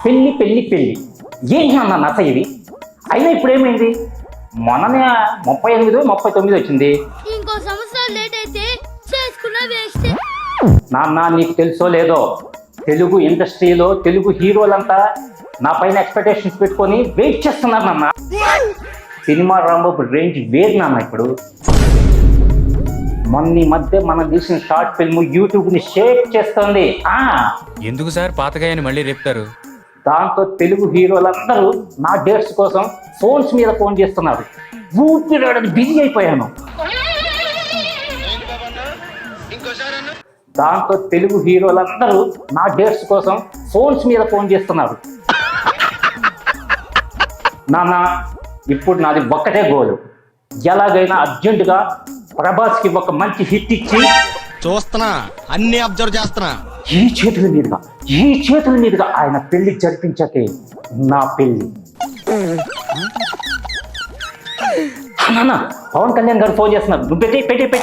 పెళ్లి పెళ్లి పెళ్లి ఏంటి అన్న నస ఇది? అయినా ఇప్పుడు ఏమైంది? మొన్ననే 38 39 వచ్చింది. ఇంకో సంవత్సరం లేట్ అయితే చేసుకున్న వేస్ట్. నాన్న నీకు తెలుసో లేదో, తెలుగు ఇండస్ట్రీలో తెలుగు హీరోలంతా నా పైన ఎక్స్పెక్టేషన్స్ పెట్టుకొని వెయిట్ చేస్తున్నారు నాన్న. సినిమా రాంబాబు రేంజ్ వేరు నాన్న. ఇప్పుడు మొన్న ఈ మధ్య మనం తీసిన షార్ట్ ఫిల్మ్ యూట్యూబ్ ని షేక్ చేస్తుంది. ఎందుకు సార్ పాతగాయని మళ్ళీ రేపుతారు? దాంతో తెలుగు హీరోలందరూ నా డేట్స్ కోసం ఫోన్స్ మీద ఫోన్ చేస్తున్నారు. ఊపిరాడని బిజీ అయిపోయాను. దాంతో తెలుగు హీరోలందరూ నా డేట్స్ కోసం ఫోన్స్ మీద ఫోన్ చేస్తున్నారు. నాన్న ఇప్పుడు నాది ఒక్కటే గోలు, ఎలాగైనా అర్జెంటుగా ప్రభాస్కి ఒక మంచి హిట్ ఇచ్చి చూస్తున్నా, అన్ని అబ్జర్వ్ చేస్తున్నా. ఈ చేతుల మీదుగా ఆయన పెళ్లి జరిపించకే నా పెళ్లి. నాన్న పవన్ కళ్యాణ్ గారు ఫోన్ చేస్తున్నారు. నువ్వు పెట్టి